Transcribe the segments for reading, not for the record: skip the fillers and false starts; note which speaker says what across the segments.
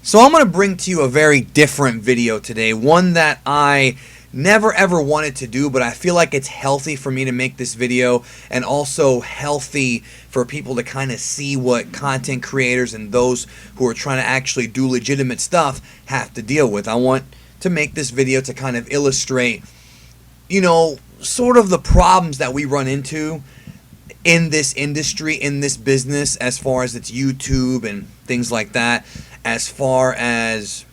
Speaker 1: So I'm going to bring to you a very different video today, one that I never ever wanted to do, but I feel like it's healthy for me to make this video, and also healthy for people to kind of see what content creators and those who are trying to actually do legitimate stuff have to deal with. I want to make this video to kind of illustrate, sort of the problems that we run into in this industry, in this business, as far as its YouTube and things like that, as far as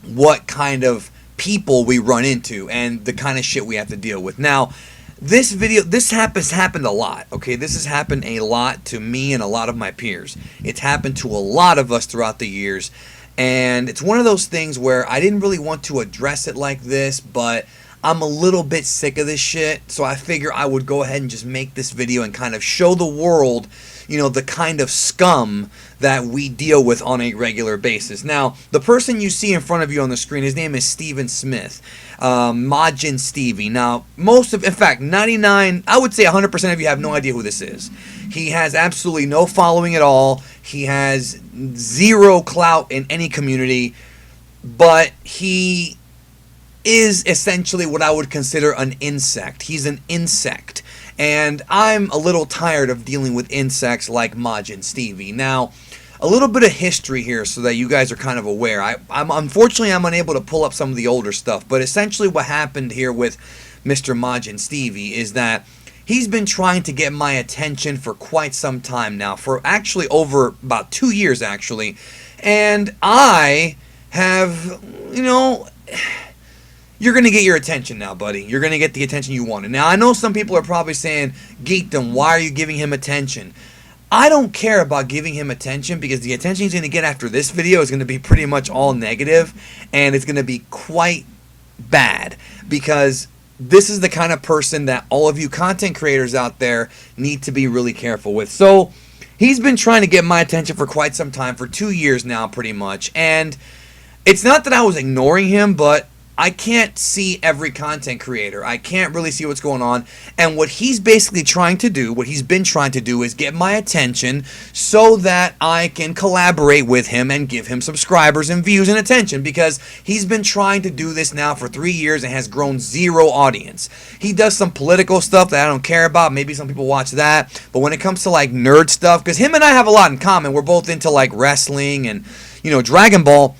Speaker 1: what kind of people we run into and the kind of shit we have to deal with. Now, this has happened a lot, okay? This has happened a lot to me and a lot of my peers. It's happened to a lot of us throughout the years, and it's one of those things where I didn't really want to address it like this, but I'm a little bit sick of this shit, so I figure I would go ahead and just make this video and kind of show the world, the kind of scum that we deal with on a regular basis. Now, the person you see in front of you on the screen, his name is Steven Smith, Majin Stevie. Now, in fact, 99, I would say 100% of you have no idea who this is. He has absolutely no following at all. He has zero clout in any community, but he is essentially what I would consider an insect. He's an insect. And I'm a little tired of dealing with insects like Majin Stevie. Now, a little bit of history here so that you guys are kind of aware. Unfortunately, I'm unable to pull up some of the older stuff, but essentially what happened here with Mr. Majin Stevie is that he's been trying to get my attention for quite some time now, for actually over about 2 years, actually. And I have, you're going to get your attention now, buddy. You're going to get the attention you wanted. Now, I know some people are probably saying, Geekdom, why are you giving him attention? I don't care about giving him attention, because the attention he's going to get after this video is going to be pretty much all negative, and it's going to be quite bad, because this is the kind of person that all of you content creators out there need to be really careful with. So, he's been trying to get my attention for quite some time, for 2 years now, pretty much, and it's not that I was ignoring him, but I can't see every content creator. I can't really see what's going on. And what he's basically trying to do, what he's been trying to do, is get my attention so that I can collaborate with him and give him subscribers and views and attention, because he's been trying to do this now for 3 years and has grown zero audience. He does some political stuff that I don't care about. Maybe some people watch that. But when it comes to like nerd stuff, because him and I have a lot in common. We're both into like wrestling and, Dragon Ball.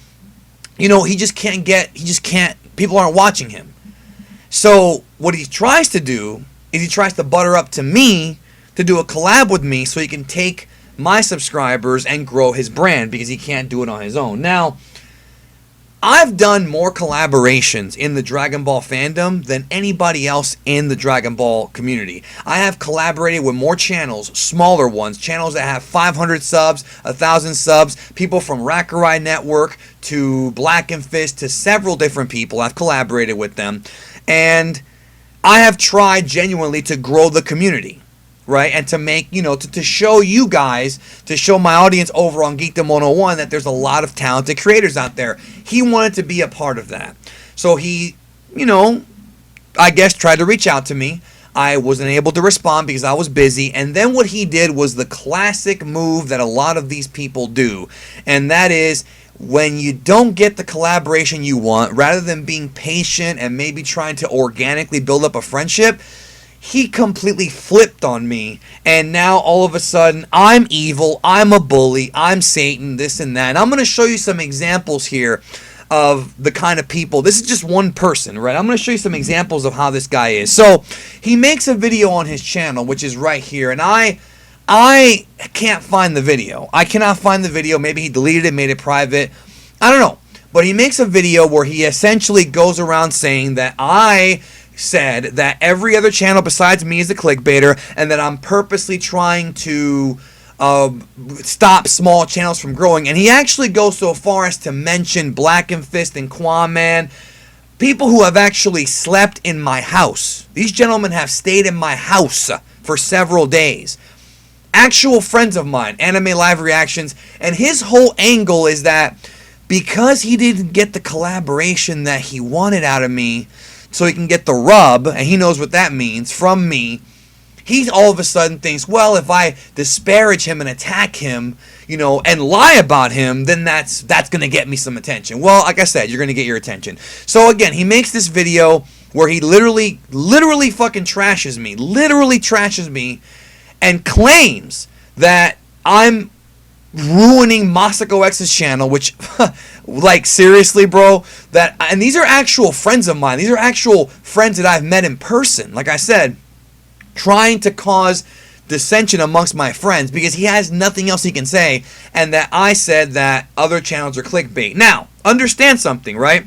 Speaker 1: He just can't, people aren't watching him. So what he tries to do is he tries to butter up to me to do a collab with me so he can take my subscribers and grow his brand, because he can't do it on his own. Now, I've done more collaborations in the Dragon Ball fandom than anybody else in the Dragon Ball community. I have collaborated with more channels, smaller ones, channels that have 500 subs, 1,000 subs, people from Rakurai Network to Black and Fist to several different people. I've collaborated with them, and I have tried genuinely to grow the community, right? And to make, to show you guys, to show my audience over on Geekdom 101 that there's a lot of talented creators out there. He wanted to be a part of that. So he, I guess tried to reach out to me. I wasn't able to respond because I was busy. And then what he did was the classic move that a lot of these people do. And that is, when you don't get the collaboration you want, rather than being patient and maybe trying to organically build up a friendship, he completely flipped on me, and now all of a sudden I'm evil, I'm a bully, I'm Satan, this and that. And I'm going to show you some examples here of the kind of people. This is just one person, right? I'm going to show you some examples of how this guy is. So he makes a video on his channel, which is right here, and I can't find the video. I cannot find the video. Maybe he deleted it, made it private. I don't know. But he makes a video where he essentially goes around saying that I said that every other channel besides me is a clickbaiter, and that I'm purposely trying to stop small channels from growing. And he actually goes so far as to mention Black and Fist and Quaman, people who have actually slept in my house. These gentlemen have stayed in my house for several days. Actual friends of mine, Anime Live Reactions, and his whole angle is that because he didn't get the collaboration that he wanted out of me, so he can get the rub, and he knows what that means, from me, he all of a sudden thinks, well, if I disparage him and attack him, and lie about him, then that's going to get me some attention. Well, like I said, you're going to get your attention. So again, he makes this video where he literally fucking trashes me, and claims that I'm ruining Masako X's channel, which, like, seriously, bro, and these are actual friends of mine. These are actual friends that I've met in person. Like I said, trying to cause dissension amongst my friends because he has nothing else he can say, and that I said that other channels are clickbait. Now, understand something, right?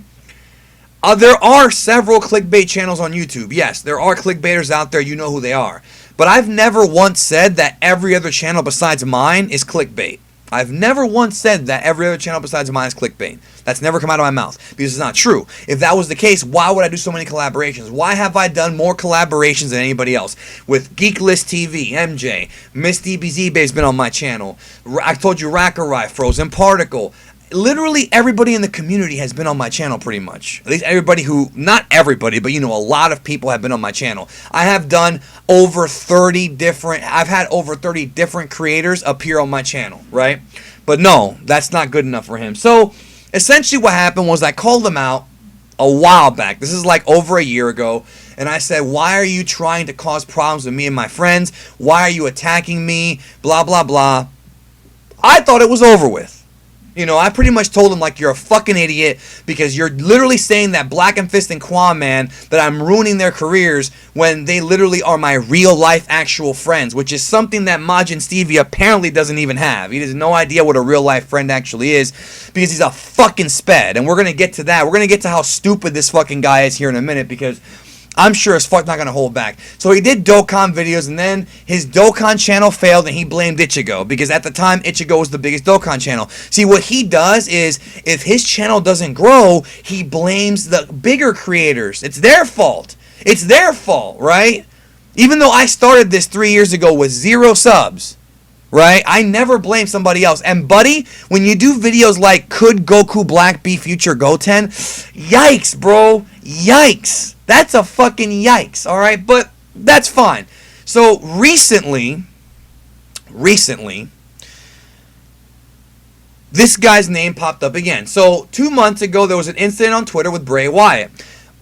Speaker 1: There are several clickbait channels on YouTube. Yes, there are clickbaiters out there. You know who they are. But I've never once said that every other channel besides mine is clickbait. I've never once said that every other channel besides mine is clickbait. That's never come out of my mouth because it's not true. If that was the case, why would I do so many collaborations? Why have I done more collaborations than anybody else? With Geeklist TV, MJ, Miss DBZ Babe's been on my channel. I told you Rackarai, Frozen Particle. Literally everybody in the community has been on my channel pretty much. At least everybody not everybody, but a lot of people have been on my channel. I have done I've had over 30 different creators appear on my channel, right? But no, that's not good enough for him. So essentially what happened was I called him out a while back. This is like over a year ago. And I said, why are you trying to cause problems with me and my friends? Why are you attacking me? Blah, blah, blah. I thought it was over with. I pretty much told him, like, you're a fucking idiot because you're literally saying that Black and Fist and Quaman, that I'm ruining their careers when they literally are my real life actual friends, which is something that Majin Stevie apparently doesn't even have. He has no idea what a real life friend actually is because he's a fucking sped. And we're going to get to that. We're going to get to how stupid this fucking guy is here in a minute because I'm sure as fuck not going to hold back. So he did Dokkan videos, and then his Dokkan channel failed, and he blamed Ichigo, because at the time, Ichigo was the biggest Dokkan channel. See, what he does is, if his channel doesn't grow, he blames the bigger creators. It's their fault. It's their fault, right? Even though I started this 3 years ago with 0 subs, right? I never blame somebody else. And buddy, when you do videos like, could Goku Black be future Goten? Yikes, bro. Yikes. That's a fucking yikes, alright? But that's fine. So recently, this guy's name popped up again. So 2 months ago, there was an incident on Twitter with Bray Wyatt.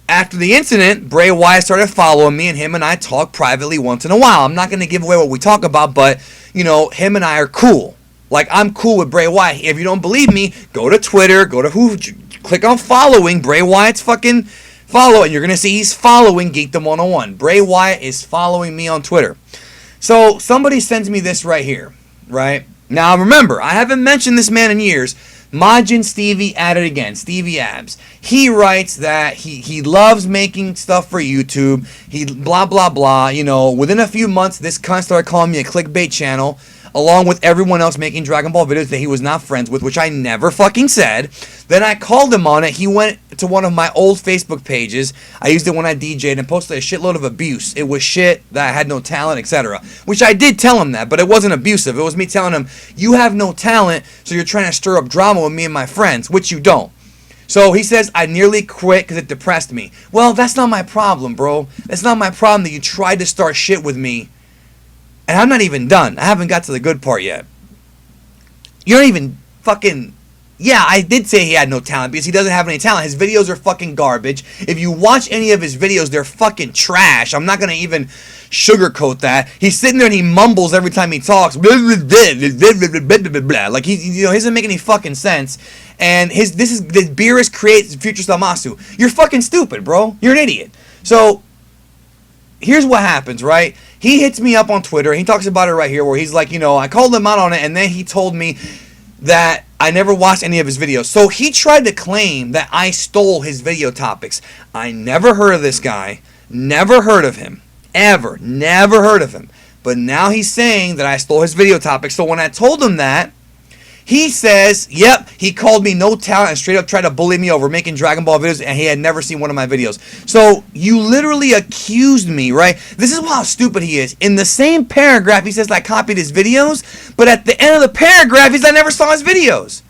Speaker 1: After the incident, Bray Wyatt started following me, and him and I talk privately once in a while. I'm not going to give away what we talk about, but, him and I are cool. Like, I'm cool with Bray Wyatt. If you don't believe me, go to Twitter, click on following Bray Wyatt's fucking follow, and you're going to see he's following Geekdom 101. Bray Wyatt is following me on Twitter. So, somebody sends me this right here, right? Now, remember, I haven't mentioned this man in years. Majin Stevie at it again. Stevie Abs. He writes that he loves making stuff for YouTube. He blah, blah, blah. Within a few months, this cunt started calling me a clickbait channel, along with everyone else making Dragon Ball videos that he was not friends with, which I never fucking said. Then I called him on it. He went to one of my old Facebook pages. I used it when I DJ'd and posted a shitload of abuse. It was shit, that I had no talent, etc. Which I did tell him that, but it wasn't abusive. It was me telling him, you have no talent, so you're trying to stir up drama with me and my friends, which you don't. So he says, I nearly quit because it depressed me. Well, that's not my problem, bro. That's not my problem that you tried to start shit with me. And I'm not even done. I haven't got to the good part yet. You don't even fucking... Yeah, I did say he had no talent because he doesn't have any talent. His videos are fucking garbage. If you watch any of his videos, they're fucking trash. I'm not going to even sugarcoat that. He's sitting there and he mumbles every time he talks. Like, he doesn't make any fucking sense. And this Beerus creates Future Salmasu. You're fucking stupid, bro. You're an idiot. So, here's what happens, right? He hits me up on Twitter. He talks about it right here where he's like, I called him out on it, and then he told me that I never watched any of his videos. So he tried to claim that I stole his video topics. I never heard of this guy. Never heard of him. Ever. Never heard of him. But now he's saying that I stole his video topics. So when I told him that, he says, yep, he called me no talent and straight up tried to bully me over making Dragon Ball videos, and he had never seen one of my videos. So you literally accused me, right? This is how stupid he is. In the same paragraph, he says I copied his videos, but at the end of the paragraph, he says I never saw his videos.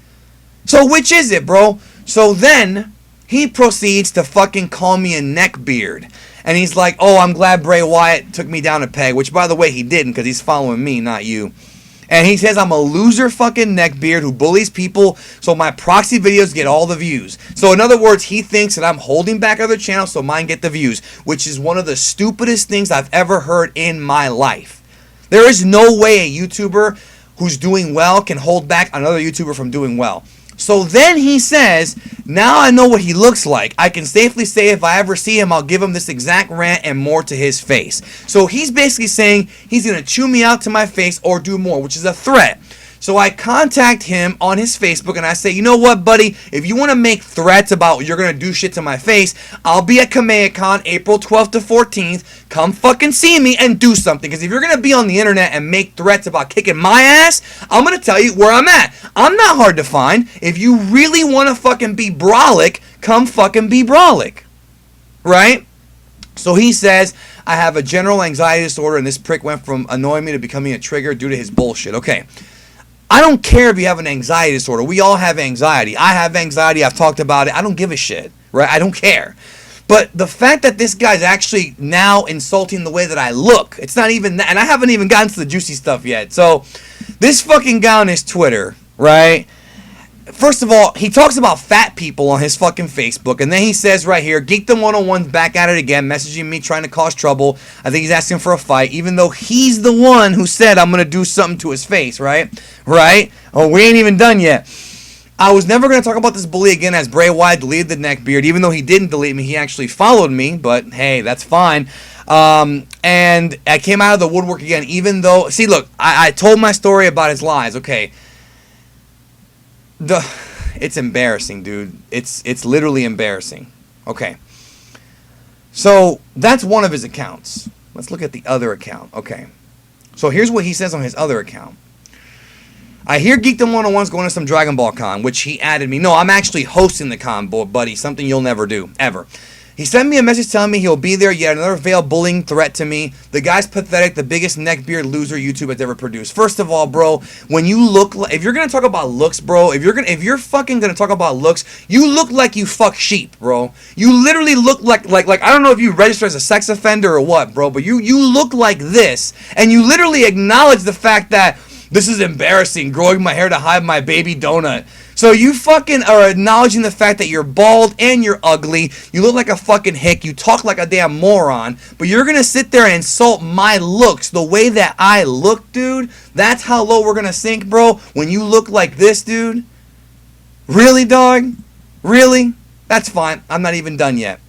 Speaker 1: So which is it, bro? So then he proceeds to fucking call me a neckbeard. And he's like, oh, I'm glad Bray Wyatt took me down a peg, which, by the way, he didn't, because he's following me, not you. And he says I'm a loser fucking neckbeard who bullies people, so my proxy videos get all the views. So in other words, he thinks that I'm holding back other channels so mine get the views, which is one of the stupidest things I've ever heard in my life. There is no way a YouTuber who's doing well can hold back another YouTuber from doing well. So then he says, now I know what he looks like. I can safely say if I ever see him, I'll give him this exact rant and more to his face. So he's basically saying he's going to chew me out to my face or do more, which is a threat. So I contact him on his Facebook and I say, you know what, buddy? If you want to make threats about you're going to do shit to my face, I'll be at KamehamehaCon April 12th to 14th. Come fucking see me and do something. Because if you're going to be on the internet and make threats about kicking my ass, I'm going to tell you where I'm at. I'm not hard to find. If you really want to fucking be brolic, come fucking be brolic. Right? So he says, I have a general anxiety disorder and this prick went from annoying me to becoming a trigger due to his bullshit. Okay. I don't care if you have an anxiety disorder. We all have anxiety. I have anxiety. I've talked about it. I don't give a shit, right? I don't care. But the fact that this guy's actually now insulting the way that I look, it's not even that. And I haven't even gotten to the juicy stuff yet. So this fucking guy on his Twitter, right? First of all, he talks about fat people on his fucking Facebook, and then he says right here, Geekdom 101's back at it again, messaging me, trying to cause trouble. I think he's asking for a fight, even though he's the one who said I'm going to do something to his face, right? Right? Oh, we ain't even done yet. I was never going to talk about this bully again as Bray Wyatt deleted the neckbeard. Even though he didn't delete me, he actually followed me, but hey, that's fine. And I came out of the woodwork again, even though, see, look, I told my story about his lies, okay. It's embarrassing, dude. It's literally embarrassing. Okay. So that's one of his accounts. Let's look at the other account. Okay. So here's what he says on his other account. I hear Geekdom 101's going to some Dragon Ball Con, which he added me. No, I'm actually hosting the con, buddy. Something you'll never do, ever. He sent me a message telling me he'll be there, yet another veiled bullying threat to me. The guy's pathetic, the biggest neckbeard loser YouTube has ever produced. First of all, bro, when you look like, if you're going to talk about looks, bro, if you're fucking going to talk about looks, you look like you fuck sheep, bro. You literally look like I don't know if you register as a sex offender or what, bro, but you look like this, and you literally acknowledge the fact that this is embarrassing, growing my hair to hide my baby donut. So you fucking are acknowledging the fact that you're bald and you're ugly. You look like a fucking hick. You talk like a damn moron. But you're going to sit there and insult my looks the way that I look, dude? That's how low we're going to sink, bro? When you look like this, dude? Really, dog? Really? That's fine. I'm not even done yet.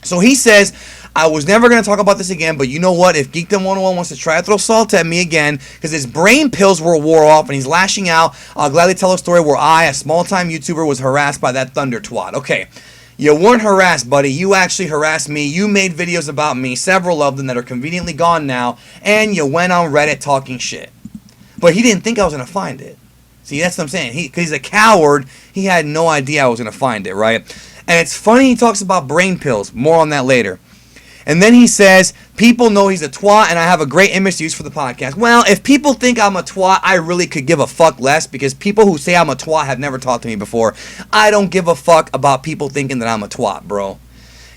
Speaker 1: So he says, I was never going to talk about this again, but you know what? If Geekdom 101 wants to try to throw salt at me again, because his brain pills were wore off and he's lashing out, I'll gladly tell a story where I, a small-time YouTuber, was harassed by that thunder twat. Okay, you weren't harassed, buddy. You actually harassed me. You made videos about me, several of them that are conveniently gone now, and you went on Reddit talking shit. But he didn't think I was going to find it. See, that's what I'm saying. Because he's a coward, he had no idea I was going to find it, right? And it's funny he talks about brain pills. More on that later. And then he says, people know he's a twat and I have a great image to use for the podcast. Well, if people think I'm a twat, I really could give a fuck less because people who say I'm a twat have never talked to me before. I don't give a fuck about people thinking that I'm a twat, bro.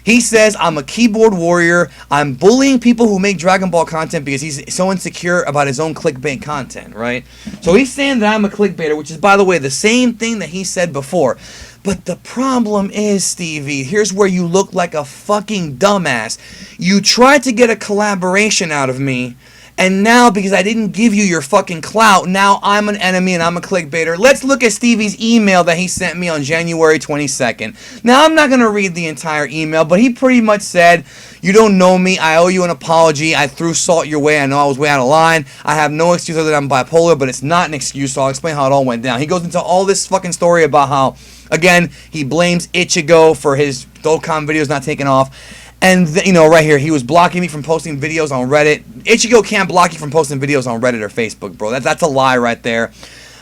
Speaker 1: He says, I'm a keyboard warrior. I'm bullying people who make Dragon Ball content because he's so insecure about his own clickbait content, right? So he's saying that I'm a clickbaiter, which is, by the way, the same thing that he said before. But the problem is, Stevie, here's where you look like a fucking dumbass. You tried to get a collaboration out of me, and now because I didn't give you your fucking clout, now I'm an enemy and I'm a clickbaiter. Let's look at Stevie's email that he sent me on January 22nd. Now, I'm not going to read the entire email, but he pretty much said, you don't know me. I owe you an apology. I threw salt your way. I know I was way out of line. I have no excuse other than I'm bipolar, but it's not an excuse, so I'll explain how it all went down. He goes into all this fucking story about how, again, he blames Ichigo for his Dokkan videos not taking off. And, you know, right here, he was blocking me from posting videos on Reddit. Ichigo can't block you from posting videos on Reddit or Facebook, bro. That's a lie right there.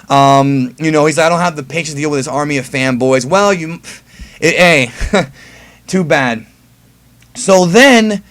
Speaker 1: You know, he's like, I don't have the patience to deal with this army of fanboys. Well, hey, too bad. So then,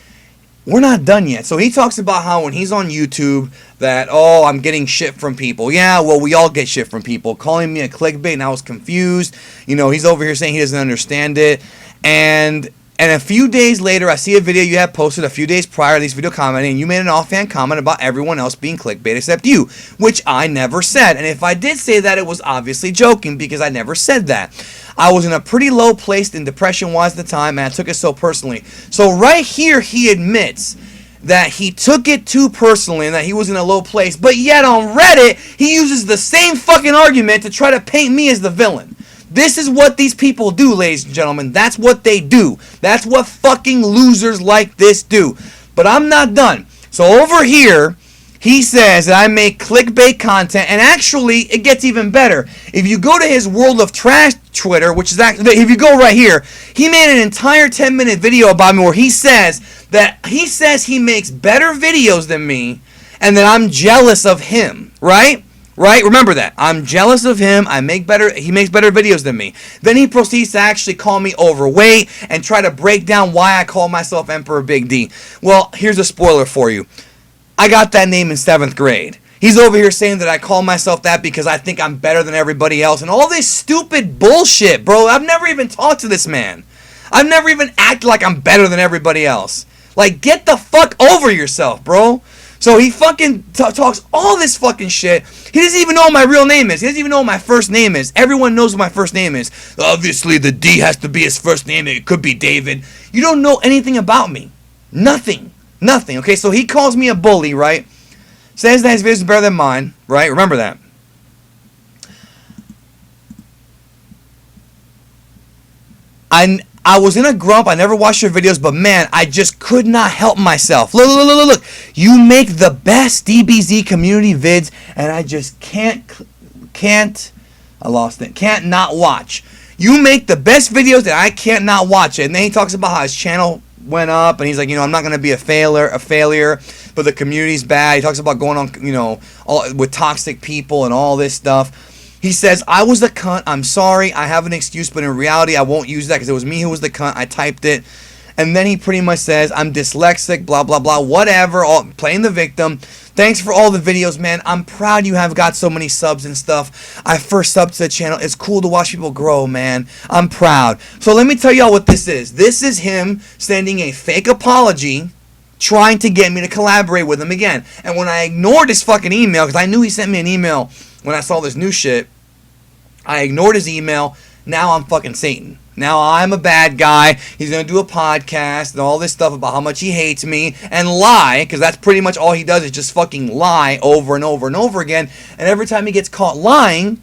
Speaker 1: we're not done yet. So he talks about how when he's on YouTube that, oh, I'm getting shit from people. Yeah, well, we all get shit from people. Calling me a clickbait, and I was confused. You know, he's over here saying he doesn't understand it. And a few days later, I see a video you had posted a few days prior to this video commenting, and you made an offhand comment about everyone else being clickbait except you, which I never said. And if I did say that, it was obviously joking because I never said that. I was in a pretty low place in depression-wise at the time, and I took it so personally. So right here, he admits that he took it too personally and that he was in a low place, but yet on Reddit, he uses the same fucking argument to try to paint me as the villain. This is what these people do, ladies and gentlemen. That's what they do. That's what fucking losers like this do. But I'm not done. So over here, he says that I make clickbait content, and actually, it gets even better. If you go to his World of Trash Twitter, which is actually, if you go right here, he made an entire 10-minute video about me where he says he makes better videos than me, and that I'm jealous of him, right? Right? Remember that. I'm jealous of him. He makes better videos than me. Then he proceeds to actually call me overweight and try to break down why I call myself Emperor Big D. Well, here's a spoiler for you. I got that name in 7th grade. He's over here saying that I call myself that because I think I'm better than everybody else and all this stupid bullshit, bro. I've never even talked to this man. I've never even acted like I'm better than everybody else. Like, get the fuck over yourself, bro. So he fucking talks all this fucking shit. He doesn't even know what my real name is. He doesn't even know what my first name is. Everyone knows what my first name is. Obviously, the D has to be his first name. It could be David. You don't know anything about me. Nothing. Nothing. Okay, so he calls me a bully, right? Says that his videos are better than mine, right? Remember that. I was in a grump. I never watched your videos, but man, I just could not help myself. Look. You make the best DBZ community vids, and I just can't, I lost it. Can't not watch. You make the best videos that I can't not watch it. And then he talks about how his channel went up, and he's like, I'm not going to be a failure, but the community's bad. He talks about going on, with toxic people and all this stuff. He says, I was the cunt. I'm sorry. I have an excuse, but in reality, I won't use that because it was me who was the cunt. I typed it. And then he pretty much says, I'm dyslexic, blah, blah, blah, whatever, playing the victim. Thanks for all the videos, man. I'm proud you have got so many subs and stuff. I first subbed to the channel. It's cool to watch people grow, man. I'm proud. So let me tell y'all what this is. This is him sending a fake apology, trying to get me to collaborate with him again. And when I ignored his fucking email, because I knew he sent me an email when I saw this new shit, I ignored his email. Now I'm fucking Satan. Now I'm a bad guy. He's going to do a podcast and all this stuff about how much he hates me and lie, because that's pretty much all he does is just fucking lie over and over and over again. And every time he gets caught lying,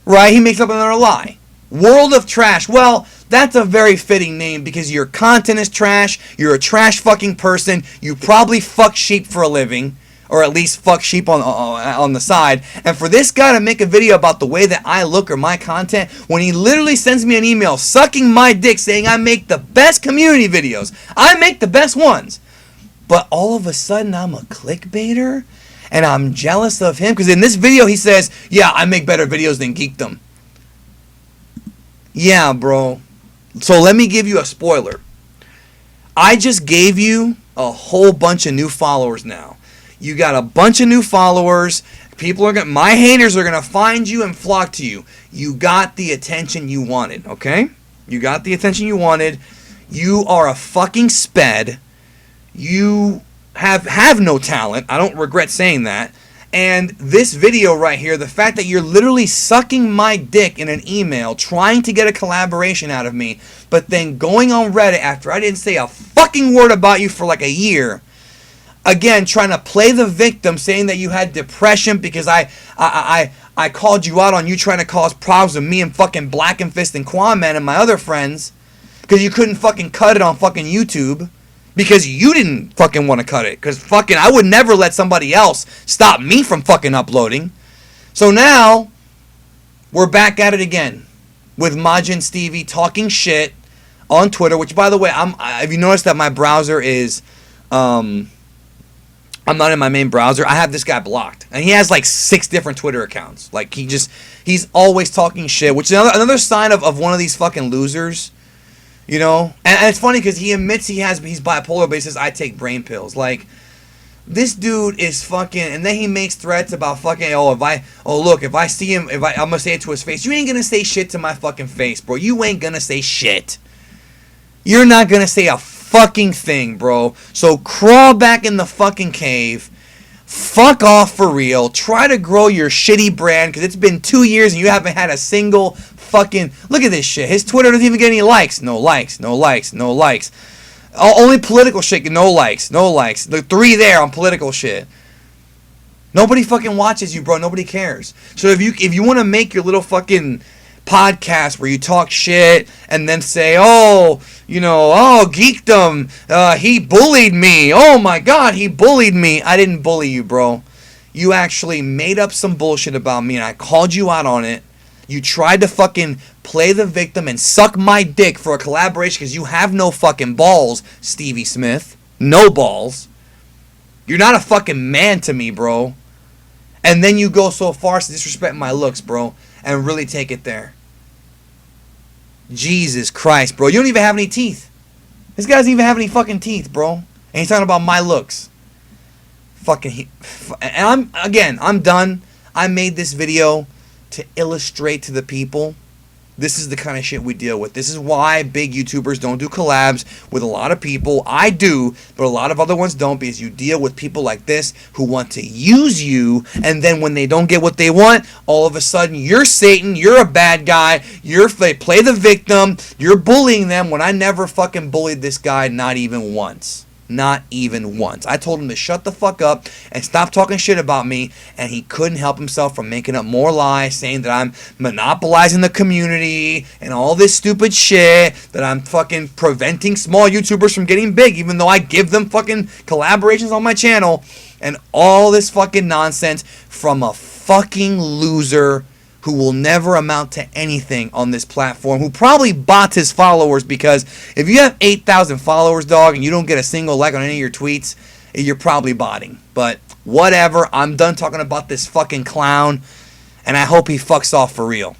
Speaker 1: right, he makes up another lie. World of Trash. Well, that's a very fitting name because your content is trash. You're a trash fucking person. You probably fuck sheep for a living. Or at least fuck sheep on the side. And for this guy to make a video about the way that I look or my content, when he literally sends me an email sucking my dick saying I make the best community videos. I make the best ones. But all of a sudden I'm a clickbaiter? And I'm jealous of him? Because in this video he says, yeah, I make better videos than Geekdom. Yeah, bro. So let me give you a spoiler. I just gave you a whole bunch of new followers now. You got a bunch of new followers. My haters are gonna find you and flock to you. You got the attention you wanted, okay? You got the attention you wanted. You are a fucking sped. You have no talent. I don't regret saying that. And this video right here, the fact that you're literally sucking my dick in an email, trying to get a collaboration out of me, but then going on Reddit after I didn't say a fucking word about you for like a year. Again, trying to play the victim, saying that you had depression because I called you out on you trying to cause problems with me and fucking Black and Fist and Quanman and my other friends because you couldn't fucking cut it on fucking YouTube because you didn't fucking want to cut it because fucking I would never let somebody else stop me from fucking uploading. So now we're back at it again with Majin Stevie talking shit on Twitter, which by the way, have you noticed that my browser is I'm not in my main browser. I have this guy blocked. And he has like 6 different Twitter accounts. Like he's always talking shit, which is another sign of one of these fucking losers. You know? And it's funny because he admits he's bipolar, but he says, I take brain pills. Like, this dude is fucking, and then he makes threats about fucking, if I see him, I'm gonna say it to his face. You ain't gonna say shit to my fucking face, bro. You ain't gonna say shit. You're not gonna say a fucking thing, bro. So crawl back in the fucking cave. Fuck off for real. Try to grow your shitty brand, because it's been 2 years and you haven't had a single fucking, look at this shit. His Twitter doesn't even get any likes. No likes, no likes, no likes. Only political shit, no likes, no likes. The 3 there on political shit. Nobody fucking watches you, bro. Nobody cares. So if you want to make your little fucking podcast where you talk shit and then say, Geekdom, he bullied me. Oh my God, he bullied me. I didn't bully you, bro. You actually made up some bullshit about me and I called you out on it. You tried to fucking play the victim and suck my dick for a collaboration because you have no fucking balls, Stevie Smith. No balls. You're not a fucking man to me, bro. And then you go so far as to disrespect my looks, bro, and really take it there. Jesus Christ, bro. You don't even have any teeth. This guy doesn't even have any fucking teeth, bro. And he's talking about my looks. And I'm done. I made this video to illustrate to the people, this is the kind of shit we deal with. This is why big YouTubers don't do collabs with a lot of people. I do, but a lot of other ones don't, because you deal with people like this who want to use you, and then when they don't get what they want, all of a sudden you're Satan, you're a bad guy, they play the victim, you're bullying them, when I never fucking bullied this guy, not even once. Not even once. I told him to shut the fuck up and stop talking shit about me, and he couldn't help himself from making up more lies, saying that I'm monopolizing the community and all this stupid shit, that I'm fucking preventing small YouTubers from getting big, even though I give them fucking collaborations on my channel, and all this fucking nonsense from a fucking loser who will never amount to anything on this platform, who probably bots his followers, because if you have 8,000 followers, dog, and you don't get a single like on any of your tweets, you're probably botting. But whatever, I'm done talking about this fucking clown, and I hope he fucks off for real.